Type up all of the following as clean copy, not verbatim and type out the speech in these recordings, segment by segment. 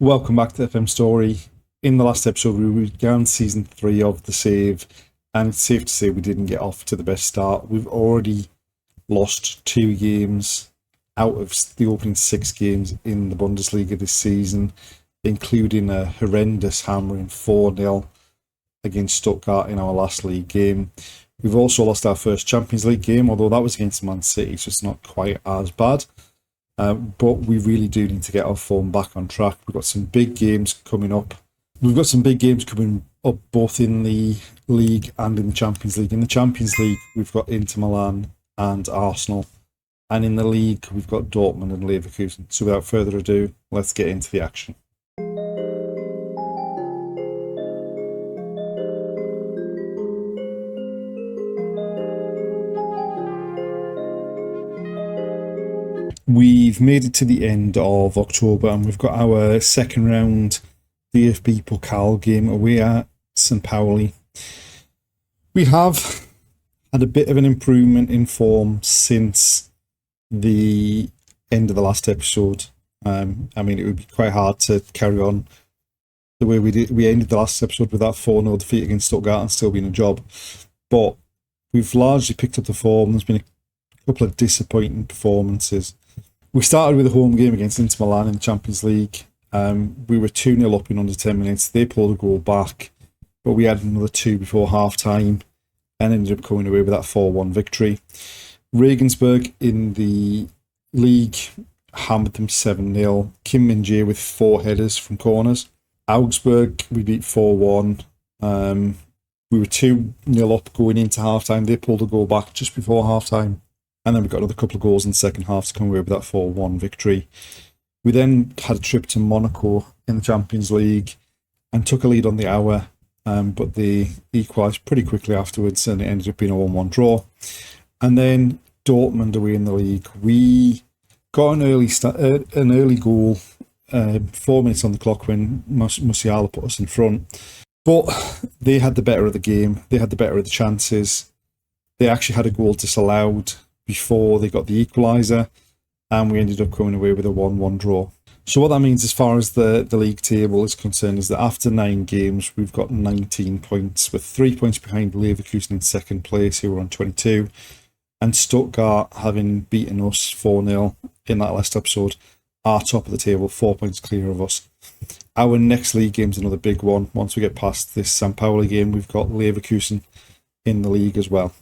Welcome back to FM Story. In the last episode, we began season 3 of The Save, and it's safe to say we didn't get off to the best start. We've already lost 2 games out of the opening 6 games in the Bundesliga this season, including a horrendous hammering 4-0 against Stuttgart in our last league game. We've also lost our first Champions League game, although that was against Man City, so it's not quite as bad. But we really do need to get our form back on track. We've got some big games coming up. We've got some big games coming up both in the League and in the Champions League. In the Champions League, we've got Inter Milan and Arsenal. And in the League, we've got Dortmund and Leverkusen. So without further ado, let's get into the action. We've made it to the end of October and we've got our second round DFB Pokal game away at St. Pauli. We have had a bit of an improvement in form since the end of the last episode. It would be quite hard to carry on the way we did. We ended the last episode with that 4-0 defeat against Stuttgart and still being a job. But we've largely picked up the form. There's been a couple of disappointing performances. We started with a home game against Inter Milan in the Champions League. We were 2-0 up in under 10 minutes. They pulled a goal back, but we had another 2 before half-time and ended up coming away with that 4-1 victory. Regensburg in the League hammered them 7-0. Kim Min-jae with 4 headers from corners. Augsburg, we beat 4-1. We were 2-0 up going into half-time. They pulled a goal back just before half-time. And then we got another couple of goals in the second half to come away with that 4-1 victory. We then had a trip to Monaco in the Champions League and took a lead on the hour, but they equalised pretty quickly afterwards and it ended up being a 1-1 draw. And then Dortmund away in the League. We got an early goal, 4 minutes on the clock when Musiala put us in front. But they had the better of the game. They had the better of the chances. They actually had a goal disallowed before they got the equaliser, and we ended up coming away with a 1-1 draw. So what that means as far as the league table is concerned is that after 9 games, we've got 19 points, with 3 points behind Leverkusen in second place, who were on 22, and Stuttgart, having beaten us 4-0 in that last episode, are top of the table, 4 points clear of us. Our next league game is another big one. Once we get past this St. Pauli game, we've got Leverkusen in the league as well.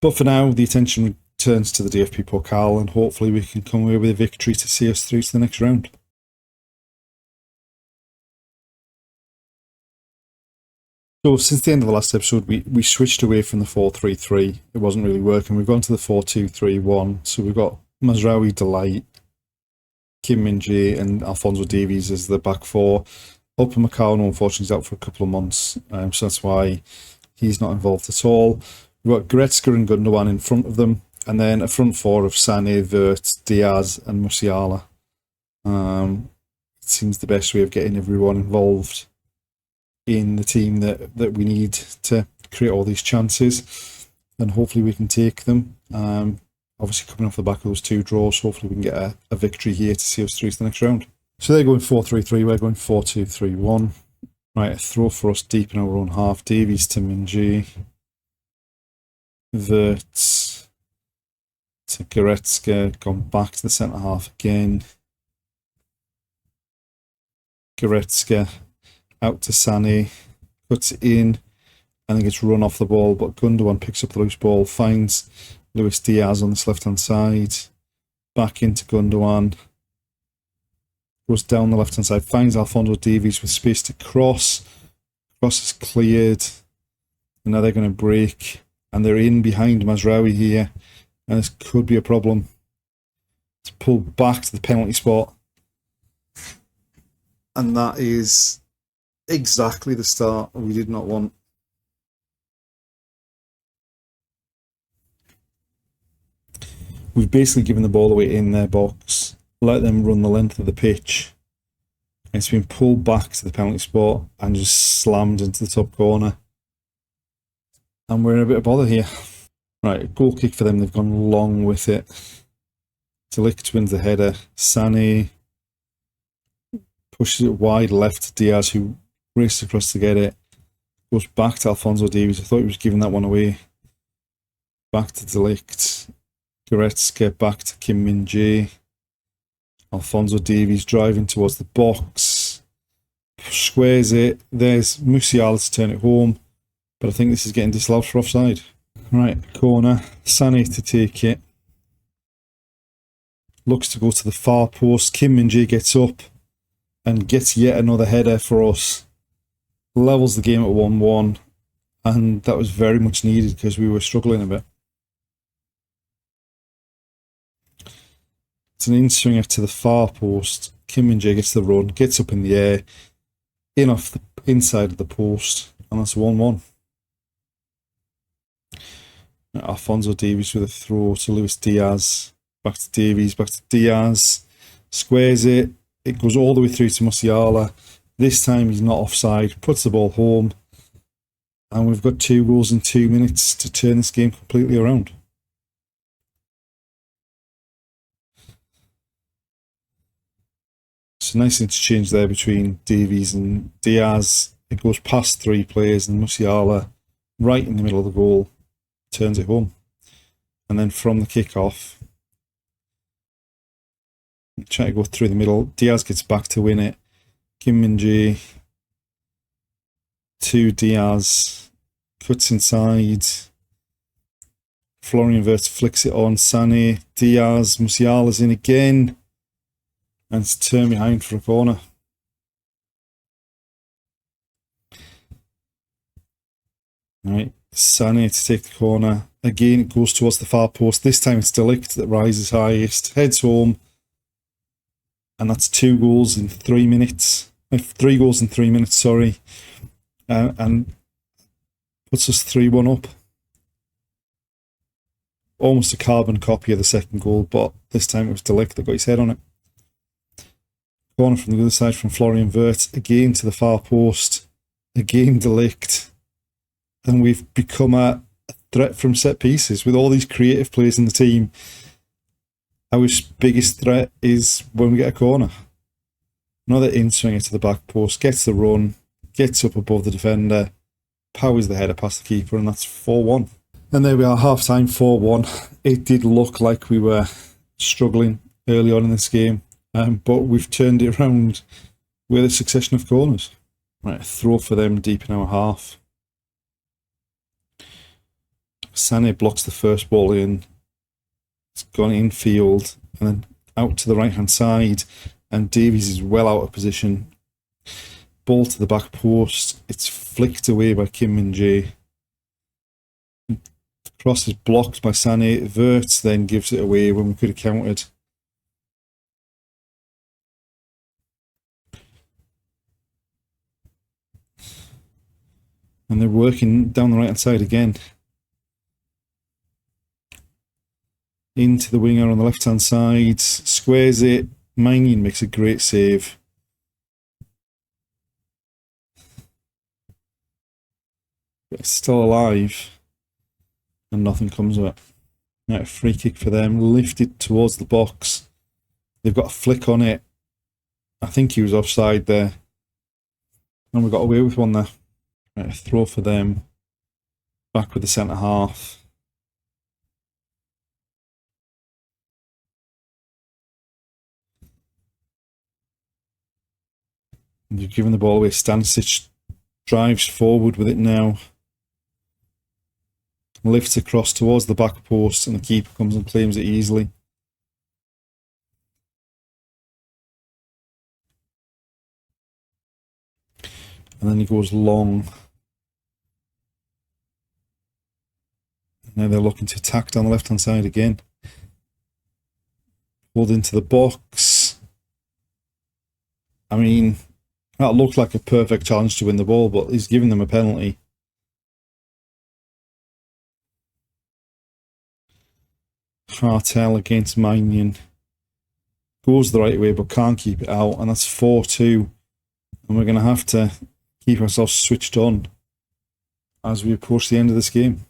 But for now, the attention turns to the DFB Pokal, and hopefully we can come away with a victory to see us through to the next round. So since the end of the last episode, we switched away from the 4-3-3. It wasn't really working. We've gone to the 4-2-3-1. So we've got Mazraoui, Delight, Kim Min-jae and Alphonso Davies as the back 4. Upamecano, unfortunately, is out for a couple of months, so that's why he's not involved at all. We've got Goretzka and Gundogan in front of them, and then a front 4 of Sané, Wirtz, Diaz and Musiala. It seems the best way of getting everyone involved in the team that we need to create all these chances, and hopefully we can take them. Obviously coming off the back of those 2 draws, hopefully we can get a victory here to see us through to the next round. So they're going 4-3-3, we're going 4-2-3-1. Right, a throw for us deep in our own half. Davies to Min-jae. Wirtz to Goretzka, gone back to the centre half again. Goretzka out to Sané, puts it in, and then gets run off the ball, but Gundogan picks up the loose ball, finds Luis Diaz on this left-hand side, back into Gundogan, goes down the left-hand side, finds Alphonso Davies with space to cross. Cross is cleared, and now they're going to break. And they're in behind Mazraoui here, and this could be a problem. It's pulled back to the penalty spot, and that is exactly the start we did not want. We've basically given the ball away in their box, let them run the length of the pitch. It's been pulled back to the penalty spot and just slammed into the top corner. And we're in a bit of bother here. Right, goal kick for them. They've gone long with it. De Ligt wins the header. Sané pushes it wide left to Diaz, who races across to get it. Goes back to Alphonso Davies. I thought he was giving that one away. Back to De Ligt. Goretzka back to Kim Min-jae. Alphonso Davies driving towards the box. Squares it. There's Musiala to turn it home. But I think this is getting disallowed for offside. Right, corner. Sané to take it. Looks to go to the far post. Kim Min-jae gets up and gets yet another header for us. Levels the game at 1-1. And that was very much needed because we were struggling a bit. It's an in-swinger to the far post. Kim Min-jae gets the run, gets up in the air, in off the inside of the post, and that's 1-1. Alphonso Davies with a throw to Luis Diaz. Back to Davies, back to Diaz. Squares it. It goes all the way through to Musiala. This time he's not offside. Puts the ball home. And we've got 2 goals in 2 minutes to turn this game completely around. So nice interchange there between Davies and Diaz. It goes past 3 players and Musiala right in the middle of the goal turns it home. And then from the kick-off, try to go through the middle. Diaz gets back to win it. Kim Min-jae to Diaz. Cuts inside. Florian Wirtz flicks it on. Sané. Diaz. Musiala's in again. And it's turned behind for a corner. Right, Sané to take the corner. Again, it goes towards the far post. This time it's De Ligt that rises highest. Heads home. And that's 2 goals in 3 minutes. 3 goals in 3 minutes, sorry. And puts us 3-1 up. Almost a carbon copy of the second goal, but this time it was De Ligt that got his head on it. Corner from the other side from Florian Wirtz. Again to the far post. Again De Ligt. And we've become a threat from set pieces with all these creative players in the team. Our biggest threat is when we get a corner. Another in-swinger to the back post, gets the run, gets up above the defender, powers the header past the keeper, and that's 4-1. And there we are, half-time, 4-1. It did look like we were struggling early on in this game, but we've turned it around with a succession of corners. Right, a throw for them deep in our half. Sané blocks the first ball in. It's gone infield and then out to the right-hand side. And Davies is well out of position. Ball to the back post. It's flicked away by Kim Min-jae. The cross is blocked by Sané. Wirtz then gives it away when we could have countered. And they're working down the right-hand side again. Into the winger on the left-hand side. Squares it. Maignan makes a great save. But it's still alive. And nothing comes of it. Right, free kick for them. Lifted towards the box. They've got a flick on it. I think he was offside there. And we got away with one there. Right, a throw for them. Back with the centre half. They've given the ball away. Stanisic drives forward with it now. Lifts across towards the back post and the keeper comes and claims it easily. And then he goes long. Now they're looking to attack down the left-hand side again. Pulled into the box. I mean, that looked like a perfect challenge to win the ball, but he's giving them a penalty. Hartel against Maignan. Goes the right way, but can't keep it out, and that's 4-2. And we're going to have to keep ourselves switched on as we approach the end of this game.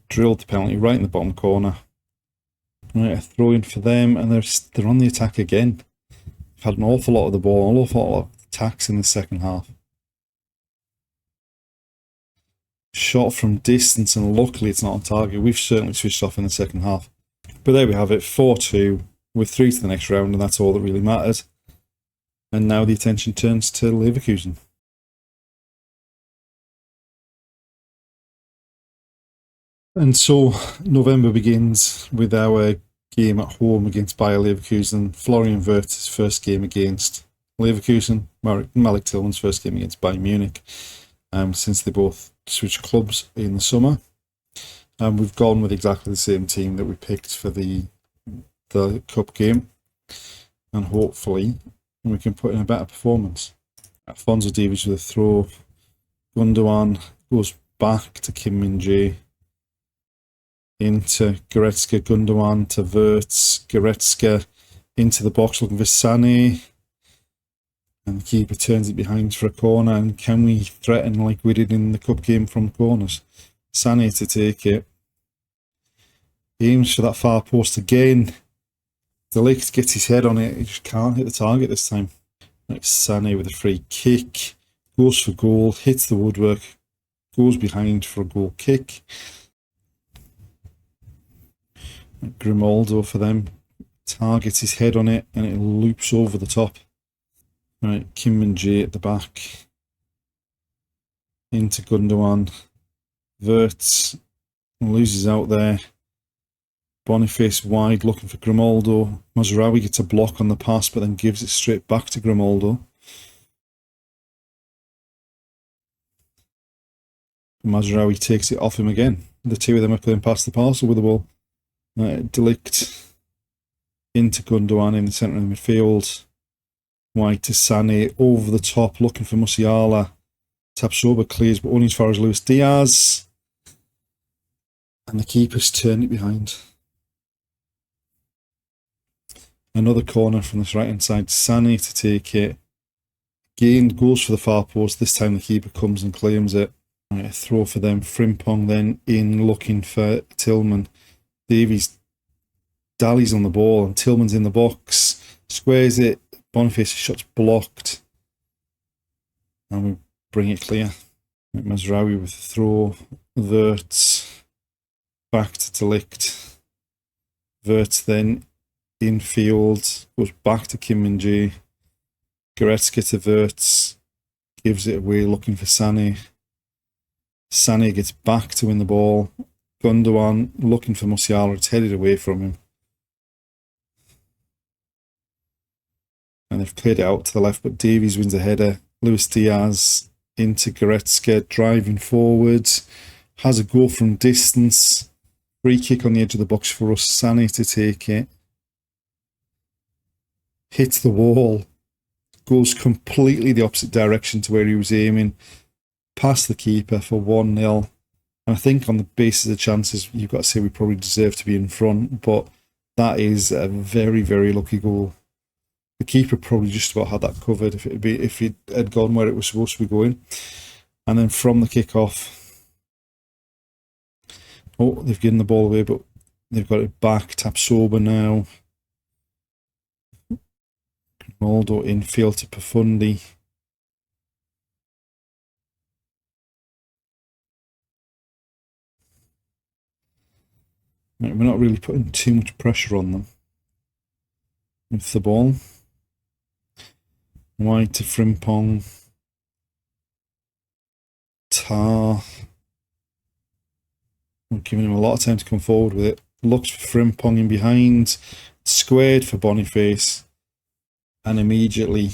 Drilled the penalty right in the bottom corner. Right, a throw in for them, and they're on the attack again. They've had an awful lot of the ball, an awful lot of attacks in the second half. Shot from distance, and luckily it's not on target. We've certainly switched off in the second half. But there we have it, 4-2. We're through to the next round, and that's all that really matters. And now the attention turns to Leverkusen. And so November begins with our game at home against Bayer Leverkusen. Florian Wirtz's first game against Leverkusen. Malik Tillman's first game against Bayern Munich. Since they both switched clubs in the summer. And we've gone with exactly the same team that we picked for the Cup game. And hopefully we can put in a better performance. Alphonso Davies with a throw. Gundogan goes back to Kim Min-jae. Into Goretzka, Gundogan to Wirtz, Goretzka into the box looking for Sané. And the keeper turns it behind for a corner. And can we threaten like we did in the Cup game from corners? Sané to take it. Aims for that far post again. De Ligt gets his head on it. He just can't hit the target this time. Next, Sané with a free kick. Goes for goal, hits the woodwork. Goes behind for a goal kick. Grimaldo for them. Targets his head on it and it loops over the top. Right, Kim Min-jae at the back. Into Gundogan. Wirtz loses out there. Boniface wide looking for Grimaldo. Mazraoui gets a block on the pass but then gives it straight back to Grimaldo. Mazraoui takes it off him again. The two of them are playing past the parcel with the ball. De Ligt into Gundogan in the centre of the midfield. Wide to Sané over the top looking for Musiala. Tapsoba clears but only as far as Luis Diaz. And the keeper's turned it behind. Another corner from this right hand side. Sané to take it. Again goes for the far post. This time the keeper comes and claims it. Right, a throw for them. Frimpong then in looking for Tillman. Davies dallies on the ball and Tillman's in the box. Squares it. Boniface's shot's blocked. And we bring it clear. Mazraoui with the throw. Wirtz back to De Ligt. Wirtz then infield. Goes back to Kim Min-jae. Goretzka to Wirtz. Gives it away looking for Sané. Sané gets back to win the ball. Gundogan looking for Musiala. It's headed away from him. And they've played it out to the left, but Davies wins a header. Luis Diaz into Goretzka, driving forwards. Has a goal from distance. Free kick on the edge of the box for us. Sané to take it. Hits the wall. Goes completely the opposite direction to where he was aiming. Past the keeper for 1-0. And I think on the basis of chances, you've got to say we probably deserve to be in front, but that is a very, very lucky goal. The keeper probably just about had that covered if it had gone where it was supposed to be going. And then from the kick-off, oh, they've given the ball away, but they've got it back. Tapsoba now. Grimaldo infield to Profundi. We're not really putting too much pressure on them with the ball. Wide to Frimpong. Tar. We're giving him a lot of time to come forward with it. Looks for Frimpong in behind. Squared for Boniface. And immediately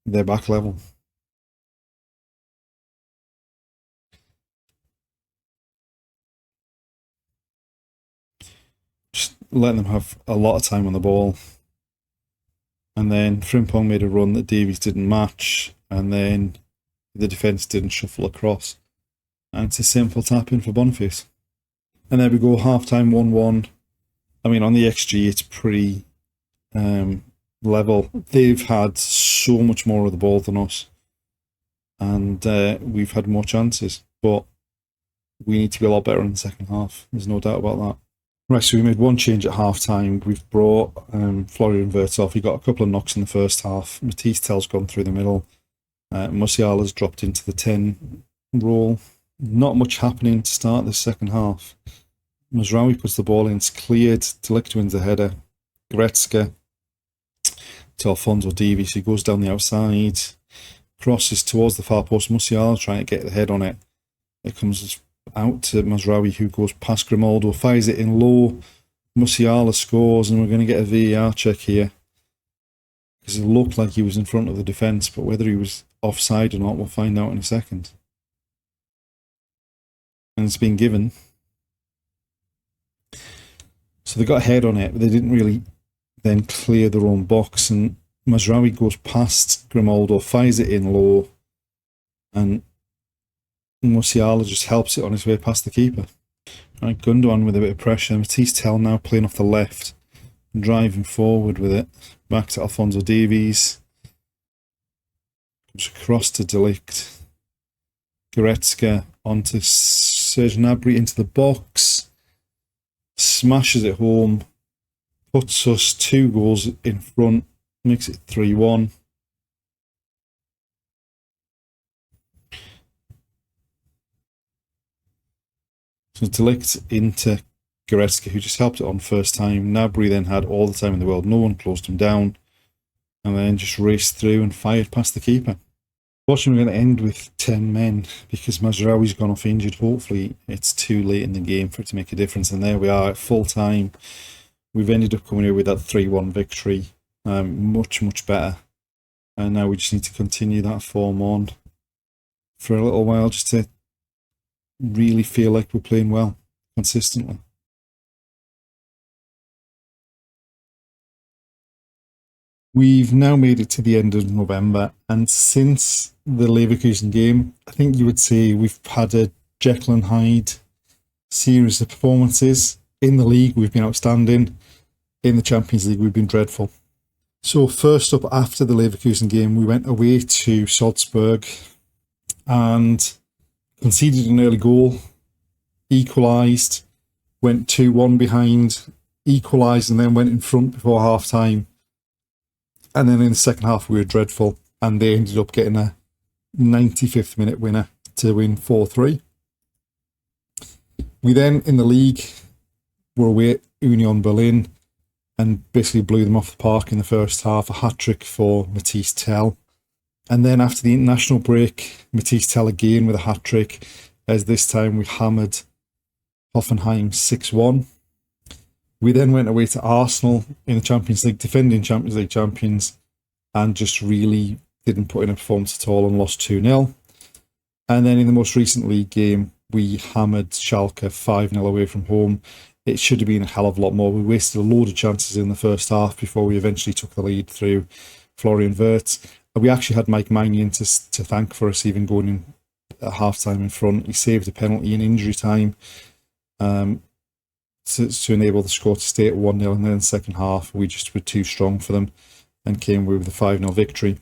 they're back level. Just letting them have a lot of time on the ball. And then Frimpong made a run that Davies didn't match. And then the defence didn't shuffle across. And it's a simple tap in for Boniface. And there we go, half-time 1-1. I mean, on the XG, it's pretty level. They've had so much more of the ball than us. And we've had more chances. But we need to be a lot better in the second half. There's no doubt about that. Right, so we made one change at half time. We've brought Florian Wirtz off. He got a couple of knocks in the first half. Matisse Tell's gone through the middle. Musiala's dropped into the 10 role. Not much happening to start this second half. Mazraoui puts the ball in, it's cleared. Delict wins the header. Goretzka to Alphonso Davies, who goes down the outside. Crosses towards the far post. Musiala trying to get the head on it. It comes out to Mazraoui, who goes past Grimaldo, fires it in low. Musiala scores, and we're going to get a VAR check here. Because it looked like he was in front of the defence, but whether he was offside or not, we'll find out in a second. And it's been given. So they got a head on it, but they didn't really then clear their own box. And Mazraoui goes past Grimaldo, fires it in low, and Musiala just helps it on his way past the keeper. Right, Gundogan with a bit of pressure. Matisse Tell now playing off the left, driving forward with it. Back to Alphonso Davies. Comes across to Delict. Goretzka onto Serge Gnabry into the box. Smashes it home. Puts us 2 goals in front. Makes it 3-1. So Delict into Goretzka, who just helped it on first time. Gnabry then had all the time in the world. No one closed him down. And then just raced through and fired past the keeper. Fortunately, we're going to end with 10 men because Mazraoui's gone off injured. Hopefully, it's too late in the game for it to make a difference. And there we are at full time. We've ended up coming here with that 3-1 victory. Much, much better. And now we just need to continue that form on for a little while just to really feel like we're playing well consistently. We've now made it to the end of November, and since the Leverkusen game, I think you would say we've had a Jekyll and Hyde series of performances. In the league, we've been outstanding. In the Champions League, we've been dreadful. So first up, after the Leverkusen game, we went away to Salzburg and conceded an early goal, equalised, went 2-1 behind, equalised, and then went in front before half-time. And then in the second half, we were dreadful, and they ended up getting a 95th minute winner to win 4-3. We then, in the league, were away at Union Berlin and basically blew them off the park in the first half. A hat-trick for Matisse Tell. And then after the international break, Matisse Tell again with a hat-trick, as this time we hammered Hoffenheim 6-1. We then went away to Arsenal in the Champions League, defending Champions League champions, and just really didn't put in a performance at all and lost 2-0. And then in the most recent league game, we hammered Schalke 5-0 away from home. It should have been a hell of a lot more. We wasted a load of chances in the first half before we eventually took the lead through Florian Wirtz. We actually had Mike Mannion to thank for us even going in at half-time in front. He saved a penalty in injury time. To enable the score to stay at 1-0, and then in the second half we just were too strong for them and came away with a 5-0 victory.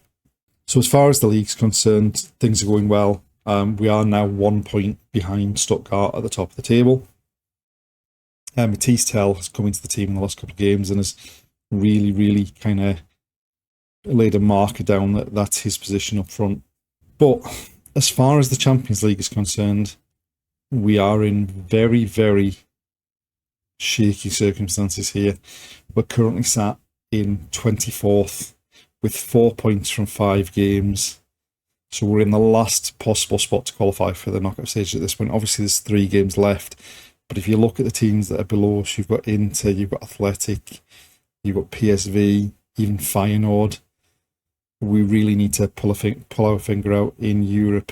So as far as the league's concerned, things are going well. We are now 1 point behind Stuttgart at the top of the table. Matisse Tell has come into the team in the last couple of games and has really, really kind of laid a marker down that that's his position up front. But as far as the Champions League is concerned, we are in very, very shaky circumstances here. We're currently sat in 24th with 4 points from 5 games. So we're in the last possible spot to qualify for the knockout stage at this point. Obviously, there's 3 games left. But if you look at the teams that are below us, you've got Inter, you've got Athletic, you've got PSV, even Feyenoord. We really need to pull our finger out in Europe.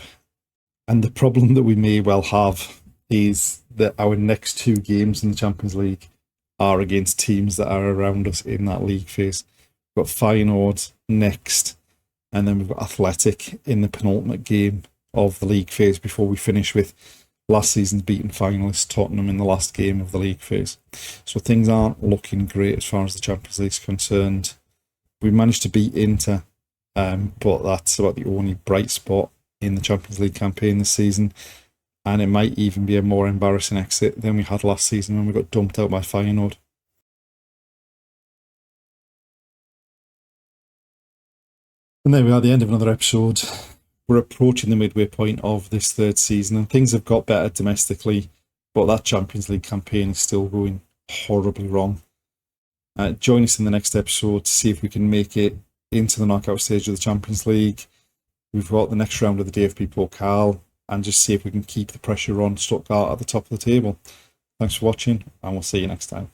And the problem that we may well have is that our next 2 games in the Champions League are against teams that are around us in that league phase. We've got Feyenoord next, and then we've got Athletic in the penultimate game of the league phase before we finish with last season's beaten finalists Tottenham in the last game of the league phase. So things aren't looking great as far as the Champions League is concerned. We managed to beat Inter, but that's about the only bright spot in the Champions League campaign this season. and it might even be a more embarrassing exit than we had last season when we got dumped out by Feyenoord. And there we are, the end of another episode. We're approaching the midway point of this third season, and things have got better domestically, but that Champions League campaign is still going horribly wrong. Join us in the next episode to see if we can make it into the knockout stage of the Champions League. We've got the next round of the DFB Pokal, and just see if we can keep the pressure on Stuttgart at the top of the table. Thanks for watching, and we'll see you next time.